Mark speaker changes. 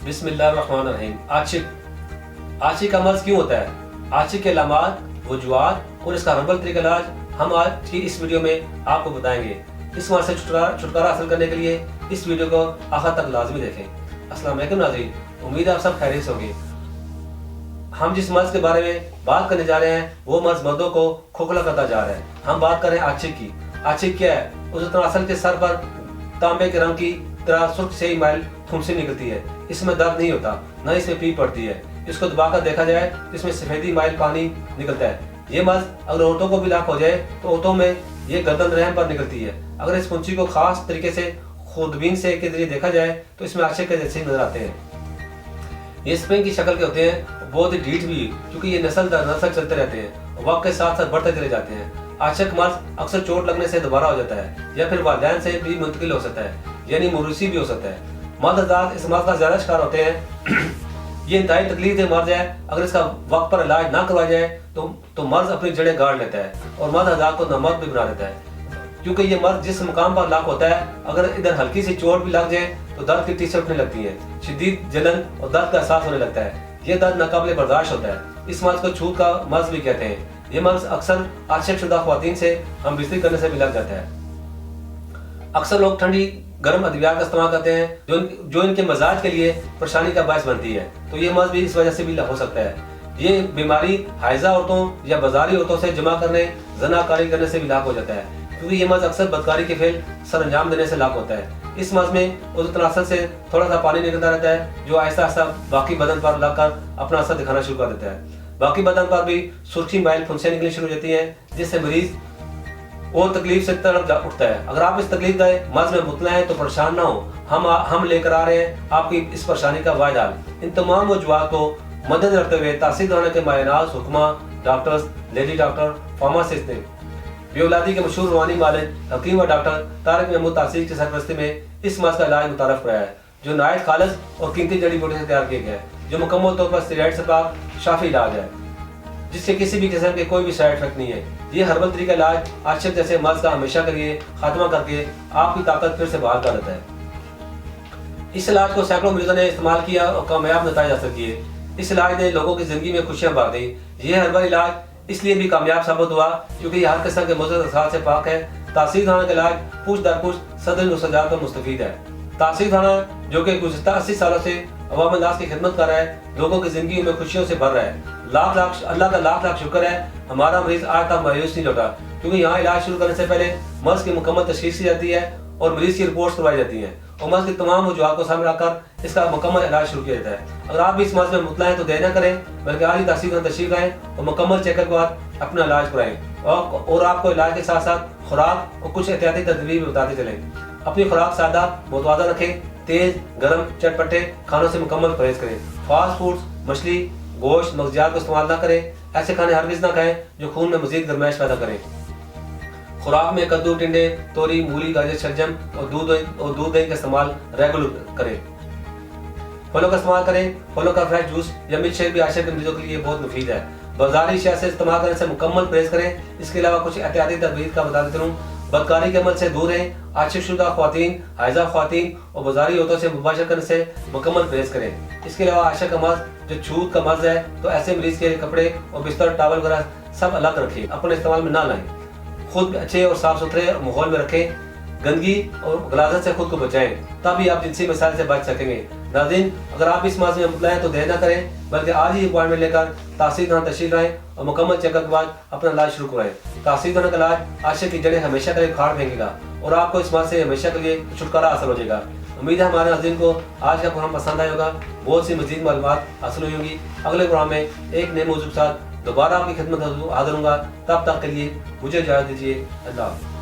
Speaker 1: बिस्मिल्लाहिर्रहमानिर्रहीम। आशिक का मर्ज क्यों होता है? आशिक के अलामात, वजूहात और इसका हर्बल तरीका इलाज हम आज की इस वीडियो में आपको बताएंगे। इस मर्ज से छुटकारा हासिल करने के लिए इस वीडियो को आखिर तक लाजमी देखें। अस्सलाम वालेकुम नाज़रीन, उम्मीद है आप सब खैरियत से होंगे। हम जिस मर्ज के बारे में बात करने जा रहे हैं वो मर्ज मर्दों को खोखला करता जा रहा है। हम बात कर रहे हैं आशिक की। आशिक क्या है? उस तनासल के सर पर तांबे के रंग की तरह सुर्ख से ही माइल फुंसी निकलती है। इसमें दर्द नहीं होता, न इसमें पीप पड़ती है। इसको दबाकर देखा जाए तो इसमें सफेदी माइल पानी निकलता है। ये मर्ज अगर औरतों को भी लाक हो जाए तो औरतों में ये गर्दन रहम पर निकलती है। अगर इस फुंसी को खास तरीके से खुदबीन से के जरिए देखा जाए तो इसमें आशिक के जैसे नजर आते हैं। ये स्प्रिंग की शक्ल के होते हैं, बहुत ही ढीठ भी, क्योंकि ये नस्ल दर नस्ल चलते रहते हैं, वक्त के साथ साथ बढ़ते चले जाते हैं। आशिक मर्ज अक्सर चोट लगने से दोबारा हो जाता है या फिर वालिदैन से भी मुंतकिल हो सकता है, यानी मौरूसी भी हो सकता है। मर्द हज़रात इस मर्ज का ज्यादा शिकार होते हैं। ये इंतहाई तकलीफ मर्ज है। अगर इसका वक्त पर इलाज ना करवाया जाए तो मर्ज अपनी जड़ें गाड़ लेता है और मर्द हज़रात को नामर्द भी बना देता है। क्योंकि ये मर्ज जिस मुकाम पर लाक होता है, अगर इधर हल्की सी चोट भी लग जाए तो दर्द की टीसें उठने लगती है, शदीद जलन और दर्द का एहसास होने लगता है। ये दर्द नाकाबिले बर्दाश्त होता है। इस मर्ज को छूत का मर्ज भी कहते हैं। ये मर्ज अक्सर आशिक शुदा ख्वातीन से हम बिस्तरी करने से भी लग जाता है। अक्सर लोग ठंडी गर्म अद्वियात का इस्तेमाल करते हैं जो इनके मजाज के लिए परेशानी का बायस बनती है, तो ये मर्ज भी इस वजह से भी हो सकता है। ये बीमारी हाइजा औरतों या बाजारी औरतों से जमा करने, जनाकारी करने से भी लाक हो जाता है, क्योंकि ये मर्ज अक्सर बदकारी के फेल सर अंजाम देने से लाक होता है। इस मर्ज में उस तनासल से थोड़ा सा पानी निकलता रहता है जो आहिस्ता आहिस्ता बाकी बदन पर लगकर अपना असर दिखाना शुरू कर देता है। बाकी बदन पर भी सुर्खी माइल फुंसियां निकलनी शुरू हो जाती हैं, जिससे मरीज और तकलीफ से तड़प उठता है। अगर आप इस तकलीफ का मर्ज में मुतला है तो परेशान ना हो, हम लेकर आ रहे हैं आपकी इस परेशानी का वाहिद हल। इन तमाम वजूहात को मद्देनजर रखते हुए तासीर खाने के मायनाज, हुक्मा, डॉक्टर्स, लेडी डॉक्टर, फार्मासिस्ट, बेऔलादी के मशहूर रूहानी मालिक, हकीम और डॉक्टर तारिक महमूद तासीर की सरपरस्ती में इस मर्ज का इलाज मुतारफ कराया है, जो नायत खालिस और कीमती जड़ी बूटी से तैयार किया गया है, जो मुकम्मल तौर पर स्टेरॉइड से पाक शाफी इलाज है, जिससे किसी भी किस्म के कोई भी साइड इफेक्ट नहीं है। ये हर्बल तरीका इलाज आशिक जैसे मर्ज का हमेशा के लिए खात्मा करके आपकी ताकत फिर से बहाल कर देता है। इस इलाज को सैकड़ों मरीजों ने इस्तेमाल किया और कामयाब नतीजे हासिल किए। इस इलाज ने लोगों की जिंदगी में खुशियां भर दी। ये हर्बल इलाज इसलिए भी कामयाब साबित हुआ क्योंकि हर किस्म के मुज़र असरात से पाक है। तासीर खाना का इलाज पूछ दर पूछ सदर नुसजात पर मुस्तफीद है। तासीर खाना जो कि गुज़िश्ता 80 सालों से अवाम नास की खिदमत कर रहा है, लोगों की जिंदगी में खुशियों से भर रहा है। अल्लाह का लाख लाख शुक्र है, हमारा मरीज आज तक मायूस नहीं लौटा, क्योंकि यहाँ इलाज शुरू करने से पहले मर्ज की मुकम्मल तशखीस की जाती है और मरीज की रिपोर्ट करवाई जाती है और मर्ज के तमाम वजूहात को सामने रखकर इसका मुकम्मल इलाज शुरू किया जाता है। अगर आप भी इस मर्ज में मुतला है तो देर न करें, बल्कि आज ही तासीर तशरीफ आएँ और मुकम्मल चेकअप के बाद अपना इलाज कराएं और आपको इलाज के साथ साथ खुराक और कुछ एहतियाती तदबीर भी बताते चलें। अपनी खुराक सादा मुतवाज़ा रखें, तेज गर्म चटपटे खानों से मुकम्मल परहेज करें। फास्ट फूड्स, मछली, गोश्त, मगजियात को इस्तेमाल ना करें। ऐसे खाने हरगिज़ ना खाएं जो खून में मजीद गर्माइश पैदा करें। खुराक में कद्दू, टिंडे, तोरी, मूली, गाजर, शलजम और दूध दही का इस्तेमाल रेगुलर करें। फलों का इस्तेमाल करें। फलों का फ्रेश जूस या मिल्क शेक भी आशिक के मरीजों के लिए बहुत मुफीद है। बाजारी अशिया से इस्तेमाल करने से मुकम्मल परहेज करें। इसके अलावा कुछ एहतियाती तदबीर का बता देता हूँ। बदकारी के अमल से दूर रहें। आशिक शुदा ख्वातीन, हाइजा ख्वातीन और बाजारी औरतों से मुबाशर करने से मुकम्मल परहेज करें। इसके अलावा आशिक का मर्ज जो छूत का मर्ज है, तो ऐसे मरीज के कपड़े और बिस्तर, टावल वगैरह सब अलग रखें, अपने इस्तेमाल में ना लाएं। खुद अच्छे और साफ सुथरे माहौल में रखें। गंदगी और गलाजत से खुद को बचाएं, तभी आप जिनसी मसाइल से बच सकेंगे। नाज़रीन, अगर आप इस मर्ज में मुतला हैं तो देर न करें, बल्कि आज ही अपॉइंटमेंट लेकर तासीर खाना तशरीफ लाएं और मुकम्मल चेकअप के बाद अपना इलाज शुरू कराएं। तासीर खाना का इलाज आशिक की जड़ें हमेशा के लिए उखाड़ फेंकेगा और आपको इस मर्ज से हमेशा के लिए छुटकारा हासिल हो जाएगा। उम्मीद है हमारे नाज़रीन को आज का प्रोग्राम पसंद आया होगा, बहुत सी मजीद मालूमात हासिल हुई होंगी। अगले प्रोग्राम में एक नए मौजूद के साथ दोबारा आपकी खिदमत हाजिर होऊंगा। तब तक के लिए मुझे इजाज़त दीजिए। अल्लाह।